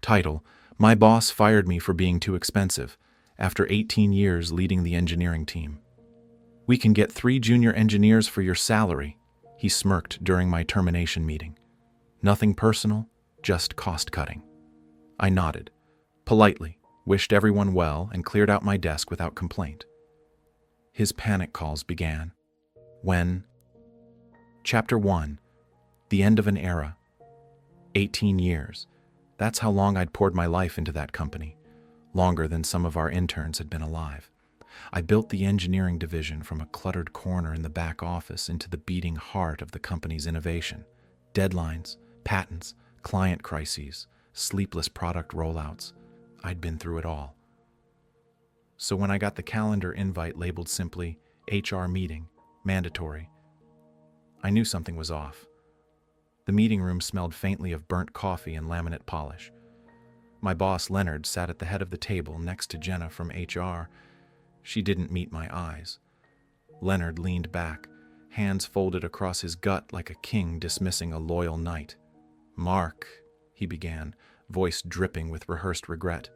Title: My boss fired me for being too expensive, after 18 years leading the engineering team. We can get 3 junior engineers for your salary, he smirked during my termination meeting. Nothing personal, just cost-cutting. I nodded, politely, wished everyone well, and cleared out my desk without complaint. His panic calls began. When? Chapter 1. The End of an Era. 18 years. That's how long I'd poured my life into that company, longer than some of our interns had been alive. I built the engineering division from a cluttered corner in the back office into the beating heart of the company's innovation. Deadlines, patents, client crises, sleepless product rollouts. I'd been through it all. So when I got the calendar invite labeled simply HR meeting, mandatory, I knew something was off. The meeting room smelled faintly of burnt coffee and laminate polish. My boss, Leonard, sat at the head of the table next to Jenna from HR. She didn't meet my eyes. Leonard leaned back, hands folded across his gut like a king dismissing a loyal knight. "Mark," he began, voice dripping with rehearsed regret.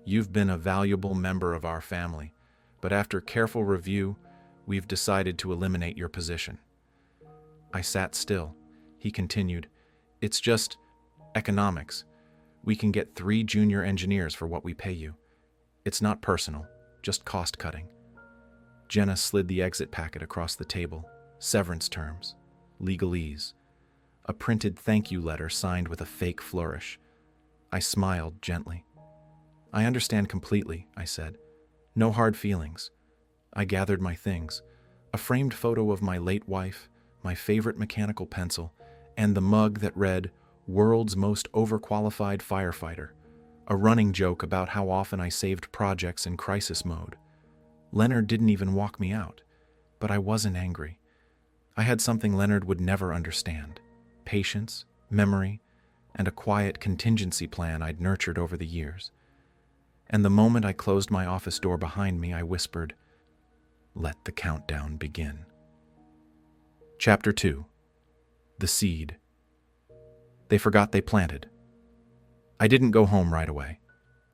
"You've been a valuable member of our family, but after careful review, we've decided to eliminate your position." I sat still. He continued, "It's just economics. We can get 3 junior engineers for what we pay you. It's not personal, just cost-cutting." Jenna slid the exit packet across the table. Severance terms, legalese, a printed thank you letter signed with a fake flourish. I smiled gently. "I understand completely," I said. "No hard feelings." I gathered my things, a framed photo of my late wife, my favorite mechanical pencil, and the mug that read, "World's Most Overqualified Firefighter," a running joke about how often I saved projects in crisis mode. Leonard didn't even walk me out, but I wasn't angry. I had something Leonard would never understand: patience, memory, and a quiet contingency plan I'd nurtured over the years. And the moment I closed my office door behind me, I whispered, "Let the countdown begin." Chapter 2. The Seed. They forgot they planted. I didn't go home right away.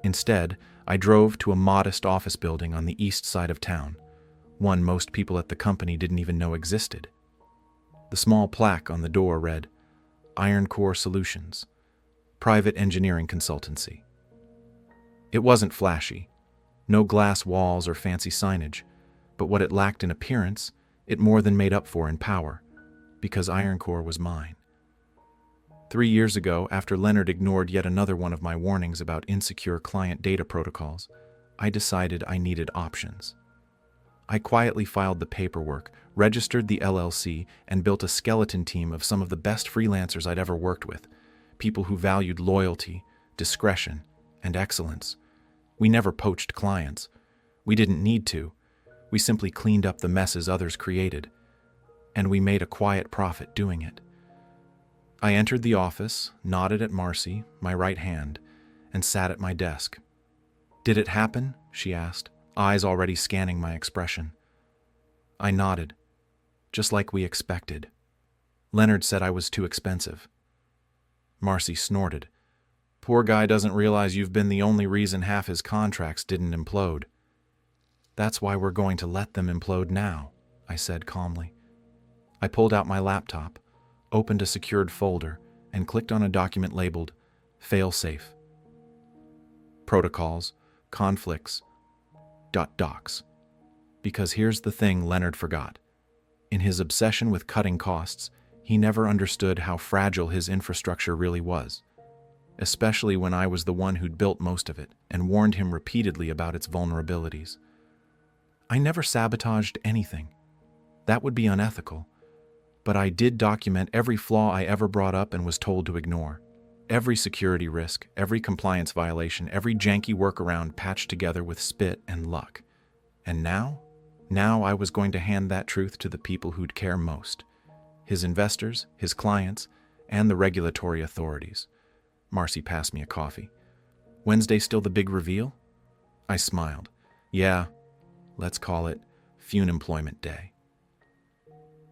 Instead, I drove to a modest office building on the east side of town, one most people at the company didn't even know existed. The small plaque on the door read, "Iron Core Solutions, Private Engineering Consultancy." It wasn't flashy, no glass walls or fancy signage, but what it lacked in appearance, it more than made up for in power, because Iron Core was mine. 3 years ago, after Leonard ignored yet another one of my warnings about insecure client data protocols, I decided I needed options. I quietly filed the paperwork, registered the LLC, and built a skeleton team of some of the best freelancers I'd ever worked with, people who valued loyalty, discretion, and excellence. We never poached clients. We didn't need to. We simply cleaned up the messes others created, and we made a quiet profit doing it. I entered the office, nodded at Marcy, my right hand, and sat at my desk. "Did it happen?" she asked, eyes already scanning my expression. I nodded, just like we expected. Leonard said I was too expensive. Marcy snorted. "Poor guy doesn't realize you've been the only reason half his contracts didn't implode." "That's why we're going to let them implode now," I said calmly. I pulled out my laptop, opened a secured folder, and clicked on a document labeled Fail-Safe. Protocols, conflicts, .docs. Because here's the thing Leonard forgot. In his obsession with cutting costs, he never understood how fragile his infrastructure really was, especially when I was the one who'd built most of it and warned him repeatedly about its vulnerabilities. I never sabotaged anything. That would be unethical. But I did document every flaw I ever brought up and was told to ignore. Every security risk, every compliance violation, every janky workaround patched together with spit and luck. And now I was going to hand that truth to the people who'd care most. His investors, his clients, and the regulatory authorities. Marcy passed me a coffee. "Wednesday still the big reveal?" I smiled. "Yeah, let's call it Funemployment Day."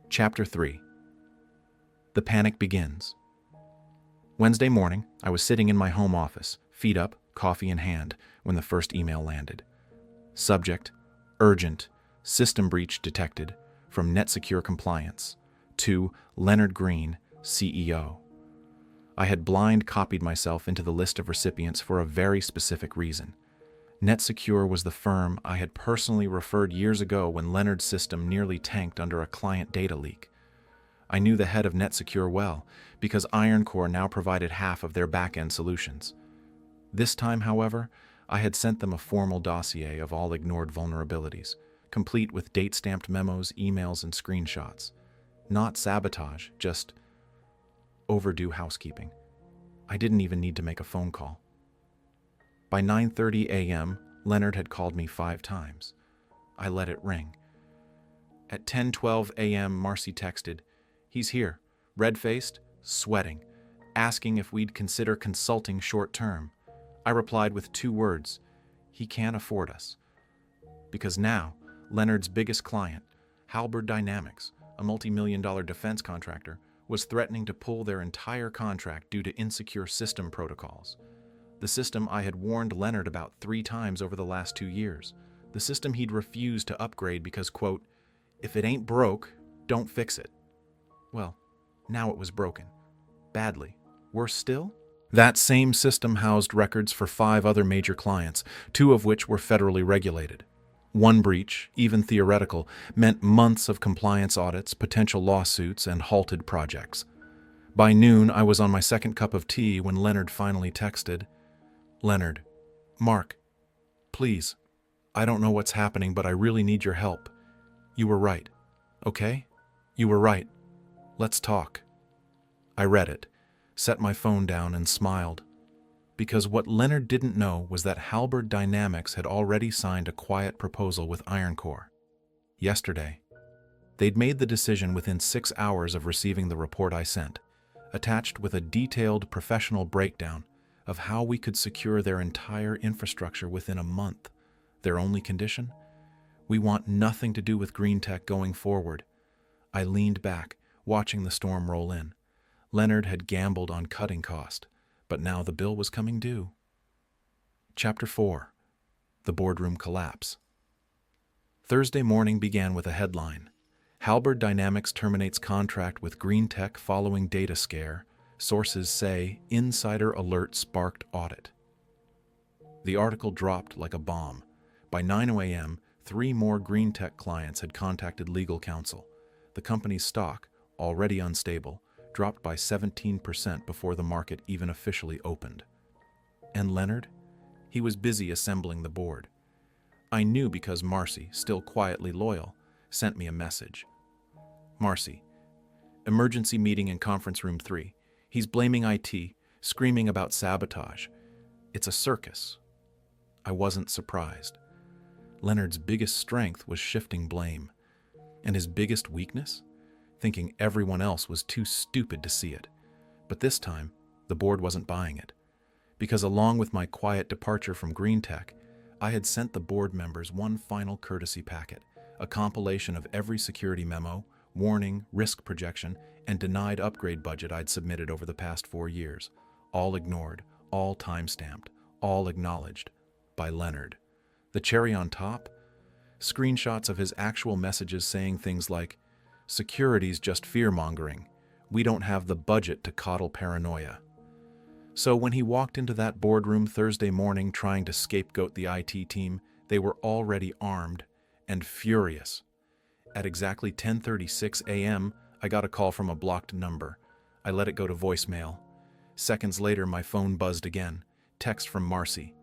Chapter 3. The Panic Begins. Wednesday morning, I was sitting in my home office, feet up, coffee in hand, when the first email landed. Subject: urgent, system breach detected, from NetSecure Compliance, to Leonard Green, CEO. I had blind copied myself into the list of recipients for a very specific reason. NetSecure was the firm I had personally referred years ago when Leonard's system nearly tanked under a client data leak. I knew the head of NetSecure well, because IronCore now provided half of their back-end solutions. This time, however, I had sent them a formal dossier of all ignored vulnerabilities, complete with date-stamped memos, emails, and screenshots. Not sabotage, just overdue housekeeping. I didn't even need to make a phone call. By 9:30 a.m., Leonard had called me 5 times. I let it ring. At 10:12 a.m., Marcy texted, "He's here, red-faced, sweating, asking if we'd consider consulting short-term." I replied with 2 words: "He can't afford us." Because now, Leonard's biggest client, Halberd Dynamics, a multi-million-dollar defense contractor, was threatening to pull their entire contract due to insecure system protocols. The system I had warned Leonard about 3 times over the last 2 years. The system he'd refused to upgrade because, quote, "if it ain't broke, don't fix it." Well, now it was broken. Badly. Worse still? That same system housed records for 5 other major clients, 2 of which were federally regulated. One breach, even theoretical, meant months of compliance audits, potential lawsuits, and halted projects. By noon, I was on my second cup of tea when Leonard finally texted, "Leonard, Mark, please, I don't know what's happening, but I really need your help. You were right, okay? You were right. Let's talk." I read it, set my phone down, and smiled. Because what Leonard didn't know was that Halberd Dynamics had already signed a quiet proposal with IronCore. Yesterday, they'd made the decision within 6 hours of receiving the report I sent, attached with a detailed professional breakdown of how we could secure their entire infrastructure within a month. Their only condition? We want nothing to do with green tech going forward. I leaned back, watching the storm roll in. Leonard had gambled on cutting cost, but now the bill was coming due. Chapter 4: The Boardroom Collapse. Thursday morning began with a headline: Halberd Dynamics terminates contract with Green Tech following data scare. Sources say insider alert sparked audit. The article dropped like a bomb. By 9 a.m., 3 more Green Tech clients had contacted legal counsel. The company's stock, already unstable, dropped by 17% before the market even officially opened. And Leonard? He was busy assembling the board. I knew because Marcy, still quietly loyal, sent me a message. "Marcy, emergency meeting in conference room 3. He's blaming IT, screaming about sabotage. It's a circus." I wasn't surprised. Leonard's biggest strength was shifting blame. And his biggest weakness? Thinking everyone else was too stupid to see it. But this time, the board wasn't buying it. Because along with my quiet departure from Green Tech, I had sent the board members one final courtesy packet, a compilation of every security memo, warning, risk projection, and denied upgrade budget I'd submitted over the past 4 years. All ignored, all time-stamped, all acknowledged by Leonard. The cherry on top? Screenshots of his actual messages saying things like, "Security's just fear-mongering. We don't have the budget to coddle paranoia." So when he walked into that boardroom Thursday morning trying to scapegoat the IT team, they were already armed and furious. At exactly 10:36 a.m., I got a call from a blocked number. I let it go to voicemail. Seconds later, my phone buzzed again. Text from Marcy.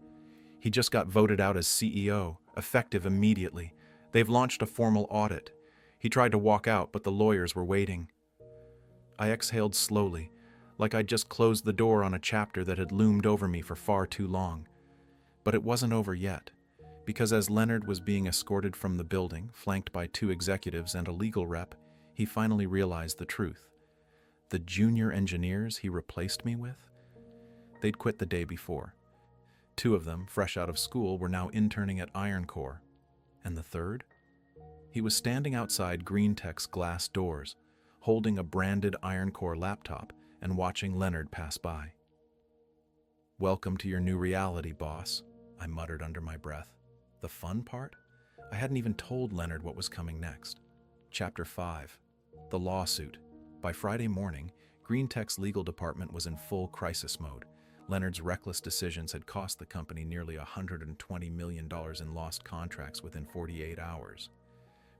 "He just got voted out as CEO, effective immediately. They've launched a formal audit. He tried to walk out, but the lawyers were waiting." I exhaled slowly, like I'd just closed the door on a chapter that had loomed over me for far too long. But it wasn't over yet, because as Leonard was being escorted from the building, flanked by 2 executives and a legal rep, he finally realized the truth. The junior engineers he replaced me with? They'd quit the day before. 2 of them, fresh out of school, were now interning at IronCore. And the third? He was standing outside Green Tech's glass doors, holding a branded IronCore laptop and watching Leonard pass by. "Welcome to your new reality, boss," I muttered under my breath. The fun part? I hadn't even told Leonard what was coming next. Chapter 5. The Lawsuit. By Friday morning, GreenTech's legal department was in full crisis mode. Leonard's reckless decisions had cost the company nearly $120 million in lost contracts within 48 hours.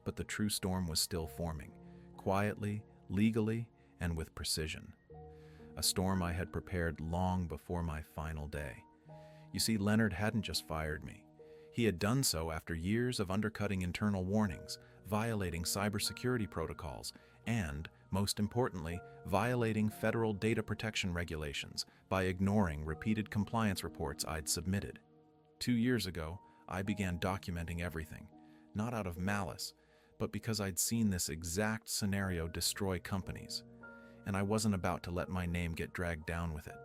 But the true storm was still forming, quietly, legally, and with precision. A storm I had prepared long before my final day. You see, Leonard hadn't just fired me. He had done so after years of undercutting internal warnings, violating cybersecurity protocols, and, most importantly, violating federal data protection regulations by ignoring repeated compliance reports I'd submitted. 2 years ago, I began documenting everything, not out of malice, but because I'd seen this exact scenario destroy companies, and I wasn't about to let my name get dragged down with it.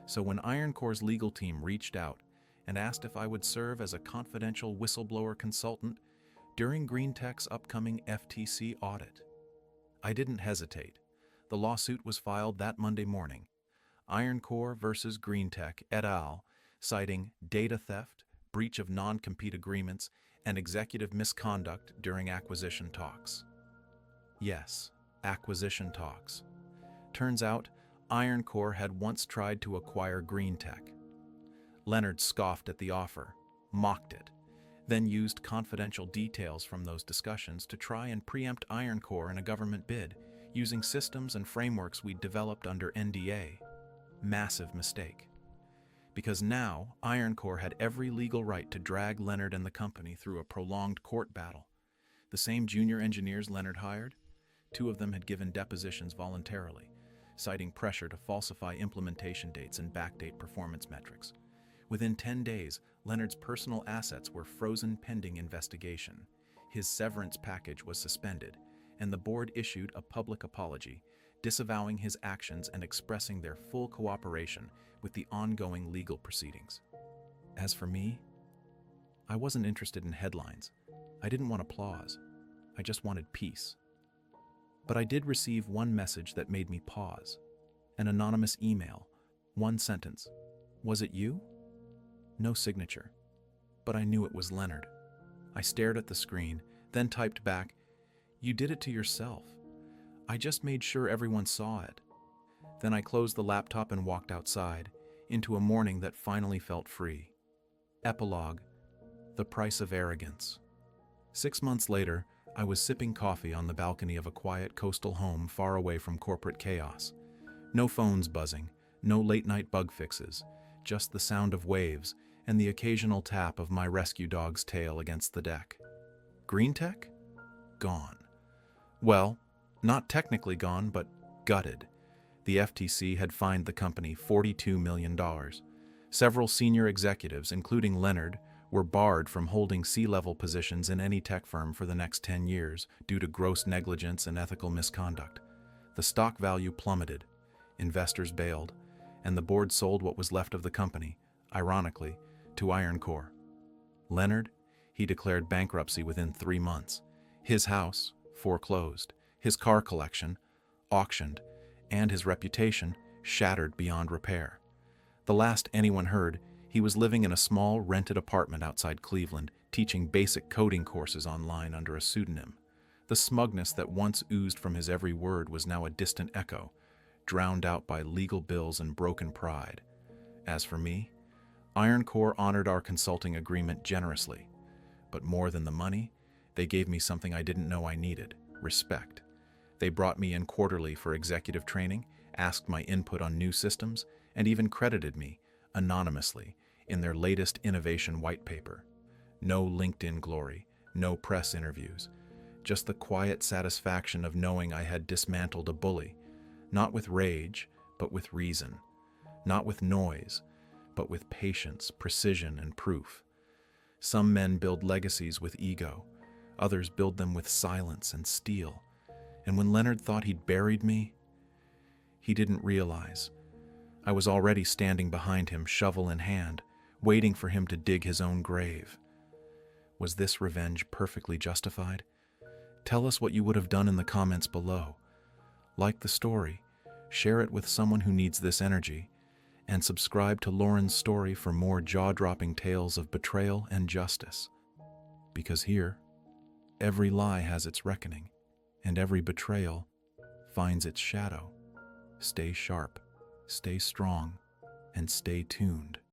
So when IronCore's legal team reached out and asked if I would serve as a confidential whistleblower consultant during GreenTech's upcoming FTC audit, I didn't hesitate. The lawsuit was filed that Monday morning. IronCore versus GreenTech et al., citing data theft, breach of non-compete agreements, and executive misconduct during acquisition talks. Yes, acquisition talks. Turns out, IronCore had once tried to acquire GreenTech. Leonard scoffed at the offer, mocked it, then used confidential details from those discussions to try and preempt IronCore in a government bid, using systems and frameworks we'd developed under NDA. Massive mistake. Because now, IronCore had every legal right to drag Leonard and the company through a prolonged court battle. The same junior engineers Leonard hired, 2 of them had given depositions voluntarily, citing pressure to falsify implementation dates and backdate performance metrics. Within 10 days, Leonard's personal assets were frozen pending investigation. His severance package was suspended, and the board issued a public apology, disavowing his actions and expressing their full cooperation with the ongoing legal proceedings. As for me, I wasn't interested in headlines. I didn't want applause. I just wanted peace. But I did receive one message that made me pause. An anonymous email. One sentence. "Was it you?" No signature. But I knew it was Leonard. I stared at the screen, then typed back, "You did it to yourself. I just made sure everyone saw it." Then I closed the laptop and walked outside, into a morning that finally felt free. Epilogue. The price of arrogance. 6 months later, I was sipping coffee on the balcony of a quiet coastal home far away from corporate chaos. No phones buzzing, no late-night bug fixes, just the sound of waves and the occasional tap of my rescue dog's tail against the deck. GreenTech? Gone. Well, not technically gone, but gutted. The FTC had fined the company $42 million. Several senior executives, including Leonard, were barred from holding C-level positions in any tech firm for the next 10 years due to gross negligence and ethical misconduct. The stock value plummeted, investors bailed, and the board sold what was left of the company, ironically, to IronCore. Leonard, he declared bankruptcy within 3 months. His house, foreclosed, his car collection, auctioned, and his reputation shattered beyond repair. The last anyone heard, he was living in a small rented apartment outside Cleveland, teaching basic coding courses online under a pseudonym. The smugness that once oozed from his every word was now a distant echo, drowned out by legal bills and broken pride. As for me, IronCore honored our consulting agreement generously. But more than the money, they gave me something I didn't know I needed: respect. They brought me in quarterly for executive training, asked my input on new systems, and even credited me, anonymously, in their latest innovation white paper. No LinkedIn glory, no press interviews, just the quiet satisfaction of knowing I had dismantled a bully, not with rage, but with reason, not with noise, but with patience, precision, and proof. Some men build legacies with ego, others build them with silence and steel. And when Leonard thought he'd buried me, he didn't realize I was already standing behind him, shovel in hand, waiting for him to dig his own grave. Was this revenge perfectly justified? Tell us what you would have done in the comments below. Like the story, share it with someone who needs this energy, and subscribe to Lauren's Story for more jaw-dropping tales of betrayal and justice. Because here, every lie has its reckoning, and every betrayal finds its shadow. Stay sharp, stay strong, and stay tuned.